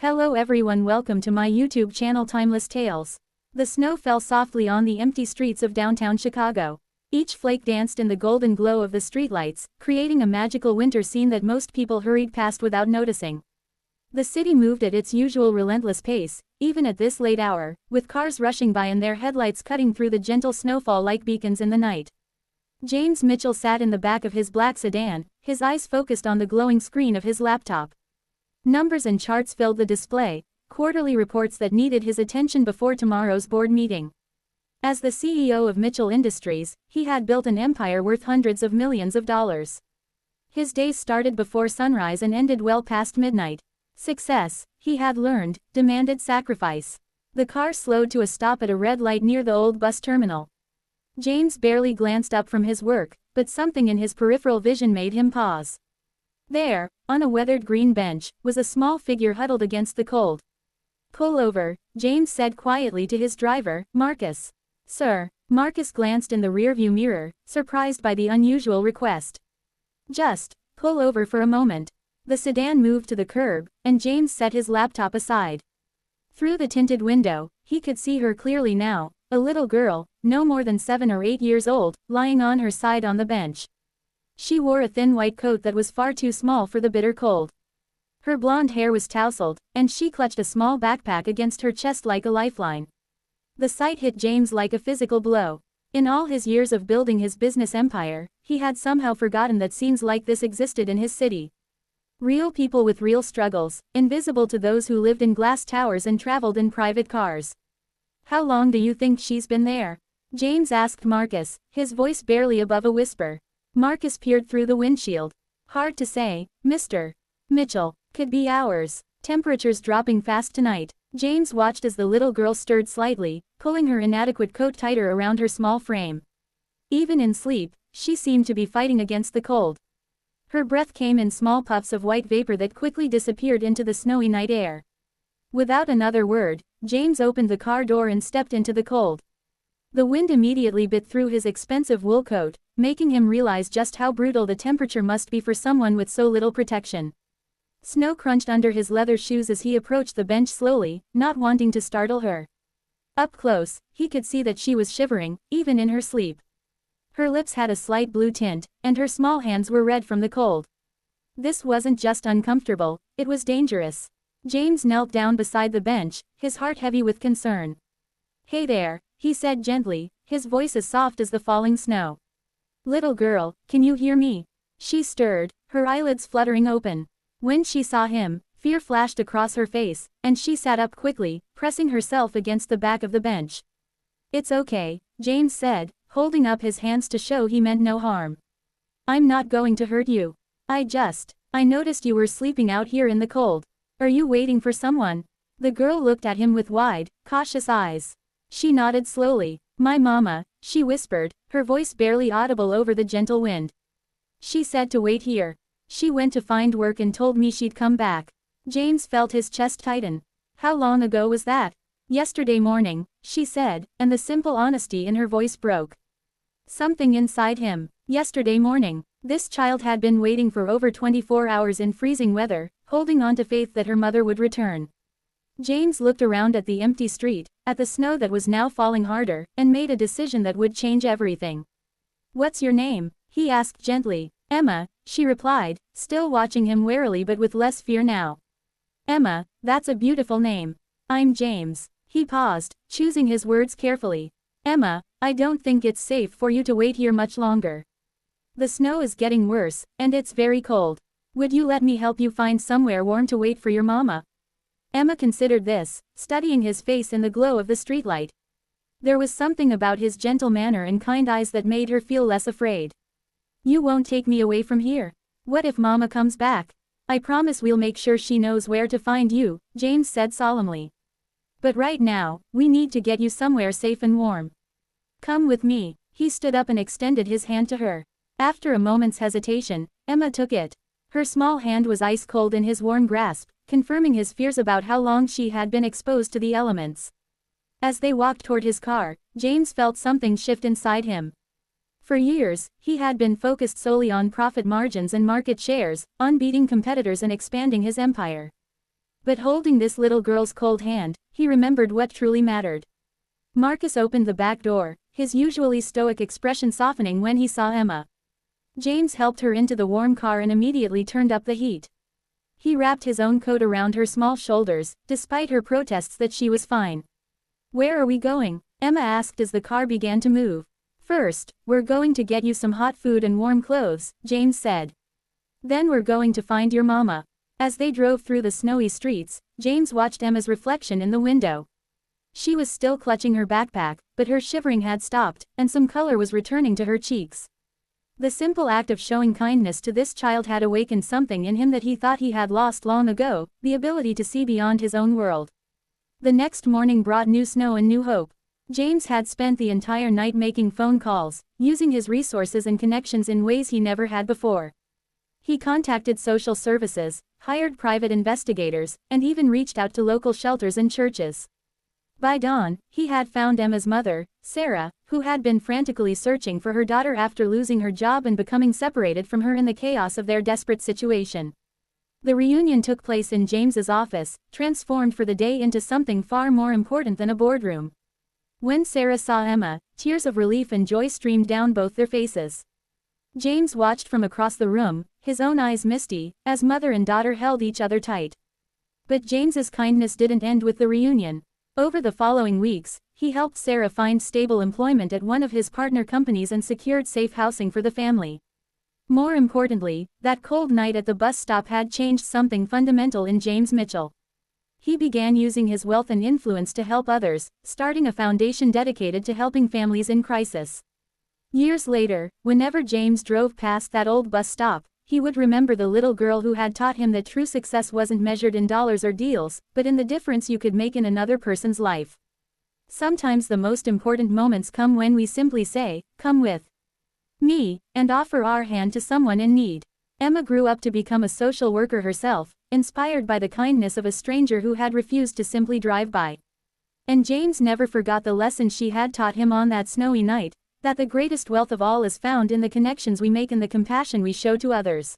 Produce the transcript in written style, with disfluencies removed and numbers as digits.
Hello everyone, welcome to my YouTube channel Timeless Tales. The snow fell softly on the empty streets of downtown Chicago. Each flake danced in the golden glow of the streetlights, creating a magical winter scene that most people hurried past without noticing. The city moved at its usual relentless pace, even at this late hour, with cars rushing by and their headlights cutting through the gentle snowfall like beacons in the night. James Mitchell sat in the back of his black sedan, his eyes focused on the glowing screen of his laptop. Numbers and charts filled the display, quarterly reports that needed his attention before tomorrow's board meeting. As the CEO of Mitchell Industries, he had built an empire worth hundreds of millions of dollars. His days started before sunrise and ended well past midnight. Success, he had learned, demanded sacrifice. The car slowed to a stop at a red light near the old bus terminal. James barely glanced up from his work, but something in his peripheral vision made him pause. There, on a weathered green bench, was a small figure huddled against the cold. "Pull over," James said quietly to his driver, Marcus. "Sir." Marcus glanced in the rearview mirror, surprised by the unusual request. "Just pull over for a moment." The sedan moved to the curb, and James set his laptop aside. Through the tinted window, he could see her clearly now, a little girl, no more than 7 or 8 years old, lying on her side on the bench. She wore a thin white coat that was far too small for the bitter cold. Her blonde hair was tousled, and she clutched a small backpack against her chest like a lifeline. The sight hit James like a physical blow. In all his years of building his business empire, he had somehow forgotten that scenes like this existed in his city. Real people with real struggles, invisible to those who lived in glass towers and traveled in private cars. "How long do you think she's been there?" James asked Marcus, his voice barely above a whisper. Marcus peered through the windshield. "Hard to say, Mr. Mitchell. Could be hours. Temperatures dropping fast tonight." James watched as the little girl stirred slightly, pulling her inadequate coat tighter around her small frame. Even in sleep, she seemed to be fighting against the cold. Her breath came in small puffs of white vapor that quickly disappeared into the snowy night air. Without another word, James opened the car door and stepped into the cold. The wind immediately bit through his expensive wool coat, making him realize just how brutal the temperature must be for someone with so little protection. Snow crunched under his leather shoes as he approached the bench slowly, not wanting to startle her. Up close, he could see that she was shivering, even in her sleep. Her lips had a slight blue tint, and her small hands were red from the cold. This wasn't just uncomfortable, it was dangerous. James knelt down beside the bench, his heart heavy with concern. "Hey there," he said gently, his voice as soft as the falling snow. "Little girl, can you hear me?" She stirred, her eyelids fluttering open. When she saw him, fear flashed across her face, and she sat up quickly, pressing herself against the back of the bench. "It's okay," James said, holding up his hands to show he meant no harm. "I'm not going to hurt you. I noticed you were sleeping out here in the cold. Are you waiting for someone?" The girl looked at him with wide, cautious eyes. She nodded slowly. "My mama," she whispered, her voice barely audible over the gentle wind. "She said to wait here. She went to find work and told me she'd come back." James felt his chest tighten. "How long ago was that?" "Yesterday morning," she said, and the simple honesty in her voice broke something inside him. Yesterday morning. This child had been waiting for over 24 hours in freezing weather, holding on to faith that her mother would return. James looked around at the empty street, at the snow that was now falling harder, and made a decision that would change everything. "What's your name?" he asked gently. "Emma," she replied, still watching him warily but with less fear now. "Emma, that's a beautiful name." "I'm James." He paused, choosing his words carefully. "Emma, I don't think it's safe for you to wait here much longer. The snow is getting worse, and it's very cold. Would you let me help you find somewhere warm to wait for your mama?" Emma considered this, studying his face in the glow of the streetlight. There was something about his gentle manner and kind eyes that made her feel less afraid. "You won't take me away from here? What if Mama comes back?" "I promise we'll make sure she knows where to find you," James said solemnly. "But right now, we need to get you somewhere safe and warm. Come with me." He stood up and extended his hand to her. After a moment's hesitation, Emma took it. Her small hand was ice cold in his warm grasp, confirming his fears about how long she had been exposed to the elements. As they walked toward his car, James felt something shift inside him. For years, he had been focused solely on profit margins and market shares, on beating competitors and expanding his empire. But holding this little girl's cold hand, he remembered what truly mattered. Marcus opened the back door, his usually stoic expression softening when he saw Emma. James helped her into the warm car and immediately turned up the heat. He wrapped his own coat around her small shoulders, despite her protests that she was fine. "Where are we going?" Emma asked as the car began to move. "First, we're going to get you some hot food and warm clothes," James said. "Then we're going to find your mama." As they drove through the snowy streets, James watched Emma's reflection in the window. She was still clutching her backpack, but her shivering had stopped, and some color was returning to her cheeks. The simple act of showing kindness to this child had awakened something in him that he thought he had lost long ago, the ability to see beyond his own world. The next morning brought new snow and new hope. James had spent the entire night making phone calls, using his resources and connections in ways he never had before. He contacted social services, hired private investigators, and even reached out to local shelters and churches. By dawn, he had found Emma's mother, Sarah, who had been frantically searching for her daughter after losing her job and becoming separated from her in the chaos of their desperate situation. The reunion took place in James's office, transformed for the day into something far more important than a boardroom. When Sarah saw Emma, tears of relief and joy streamed down both their faces. James watched from across the room, his own eyes misty, as mother and daughter held each other tight. But James's kindness didn't end with the reunion. Over the following weeks, he helped Sarah find stable employment at one of his partner companies and secured safe housing for the family. More importantly, that cold night at the bus stop had changed something fundamental in James Mitchell. He began using his wealth and influence to help others, starting a foundation dedicated to helping families in crisis. Years later, whenever James drove past that old bus stop, he would remember the little girl who had taught him that true success wasn't measured in dollars or deals, but in the difference you could make in another person's life. Sometimes the most important moments come when we simply say, "Come with me," and offer our hand to someone in need. Emma grew up to become a social worker herself, inspired by the kindness of a stranger who had refused to simply drive by. And James never forgot the lesson she had taught him on that snowy night, that the greatest wealth of all is found in the connections we make and the compassion we show to others.